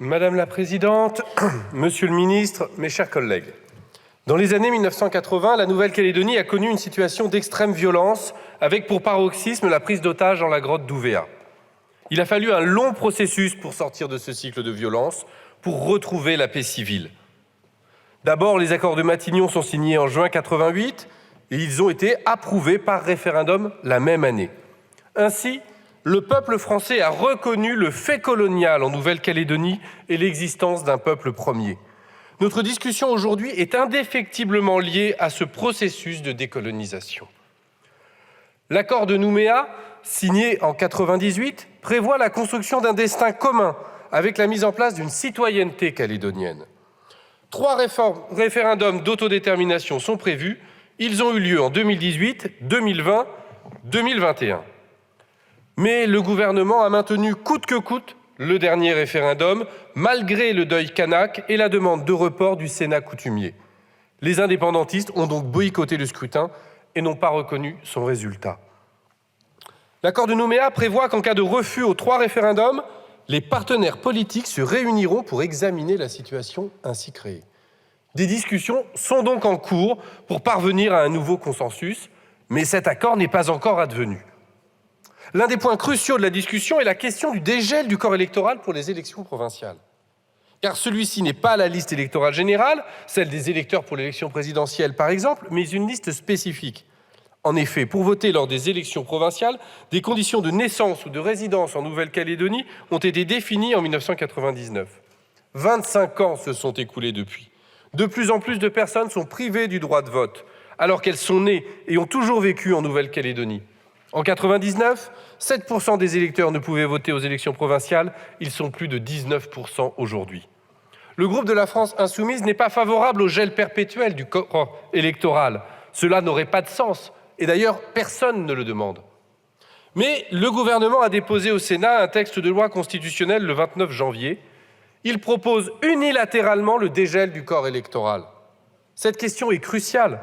Madame la Présidente, Monsieur le Ministre, mes chers collègues, dans les années 1980, la Nouvelle-Calédonie a connu une situation d'extrême violence avec pour paroxysme la prise d'otages dans la grotte d'Ouvéa. Il a fallu un long processus pour sortir de ce cycle de violence, pour retrouver la paix civile. D'abord, les accords de Matignon sont signés en juin 88 et ils ont été approuvés par référendum la même année. Ainsi, le peuple français a reconnu le fait colonial en Nouvelle-Calédonie et l'existence d'un peuple premier. Notre discussion aujourd'hui est indéfectiblement liée à ce processus de décolonisation. L'accord de Nouméa, signé en 1998, prévoit la construction d'un destin commun avec la mise en place d'une citoyenneté calédonienne. 3 référendums d'autodétermination sont prévus. Ils ont eu lieu en 2018, 2020, 2021. Mais le gouvernement a maintenu coûte que coûte le dernier référendum, malgré le deuil kanak et la demande de report du Sénat coutumier. Les indépendantistes ont donc boycotté le scrutin et n'ont pas reconnu son résultat. L'accord de Nouméa prévoit qu'en cas de refus aux 3 référendums, les partenaires politiques se réuniront pour examiner la situation ainsi créée. Des discussions sont donc en cours pour parvenir à un nouveau consensus, mais cet accord n'est pas encore advenu. L'un des points cruciaux de la discussion est la question du dégel du corps électoral pour les élections provinciales. Car celui-ci n'est pas la liste électorale générale, celle des électeurs pour l'élection présidentielle par exemple, mais une liste spécifique. En effet, pour voter lors des élections provinciales, des conditions de naissance ou de résidence en Nouvelle-Calédonie ont été définies en 1999. 25 ans se sont écoulés depuis. De plus en plus de personnes sont privées du droit de vote, alors qu'elles sont nées et ont toujours vécu en Nouvelle-Calédonie. En 1999, 7% des électeurs ne pouvaient voter aux élections provinciales, ils sont plus de 19% aujourd'hui. Le groupe de la France Insoumise n'est pas favorable au gel perpétuel du corps électoral. Cela n'aurait pas de sens, et d'ailleurs personne ne le demande. Mais le gouvernement a déposé au Sénat un texte de loi constitutionnelle le 29 janvier. Il propose unilatéralement le dégel du corps électoral. Cette question est cruciale,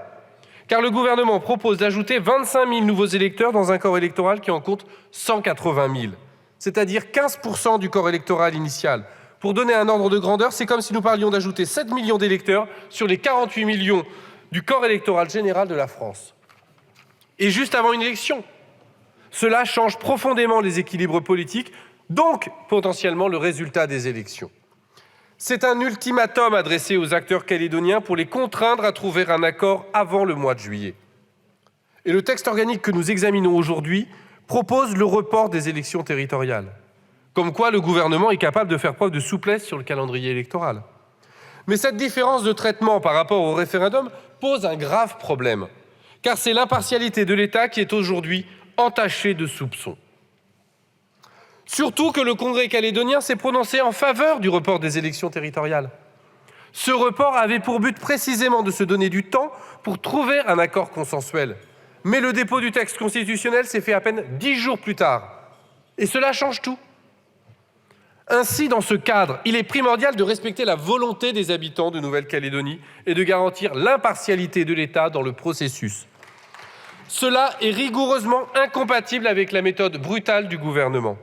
car le gouvernement propose d'ajouter 25 000 nouveaux électeurs dans un corps électoral qui en compte 180 000, c'est-à-dire 15% du corps électoral initial. Pour donner un ordre de grandeur, c'est comme si nous parlions d'ajouter 7 millions d'électeurs sur les 48 millions du corps électoral général de la France. Et juste avant une élection. Cela change profondément les équilibres politiques, donc potentiellement le résultat des élections. C'est un ultimatum adressé aux acteurs calédoniens pour les contraindre à trouver un accord avant le mois de juillet. Et le texte organique que nous examinons aujourd'hui propose le report des élections territoriales. Comme quoi le gouvernement est capable de faire preuve de souplesse sur le calendrier électoral. Mais cette différence de traitement par rapport au référendum pose un grave problème, car c'est l'impartialité de l'État qui est aujourd'hui entachée de soupçons. Surtout que le Congrès calédonien s'est prononcé en faveur du report des élections territoriales. Ce report avait pour but précisément de se donner du temps pour trouver un accord consensuel. Mais le dépôt du texte constitutionnel s'est fait à peine 10 jours plus tard. Et cela change tout. Ainsi, dans ce cadre, il est primordial de respecter la volonté des habitants de Nouvelle-Calédonie et de garantir l'impartialité de l'État dans le processus. Cela est rigoureusement incompatible avec la méthode brutale du gouvernement.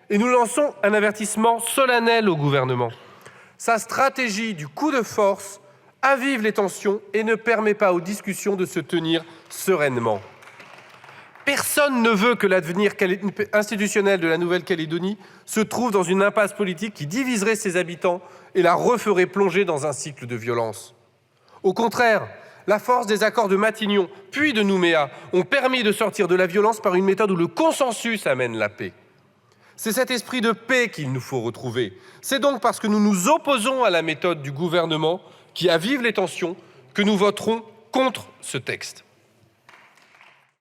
Et nous lançons un avertissement solennel au gouvernement. Sa stratégie du coup de force avive les tensions et ne permet pas aux discussions de se tenir sereinement. Personne ne veut que l'avenir institutionnel de la Nouvelle-Calédonie se trouve dans une impasse politique qui diviserait ses habitants et la referait plonger dans un cycle de violence. Au contraire, la force des accords de Matignon, puis de Nouméa, ont permis de sortir de la violence par une méthode où le consensus amène la paix. C'est cet esprit de paix qu'il nous faut retrouver. C'est donc parce que nous nous opposons à la méthode du gouvernement qui avive les tensions que nous voterons contre ce texte.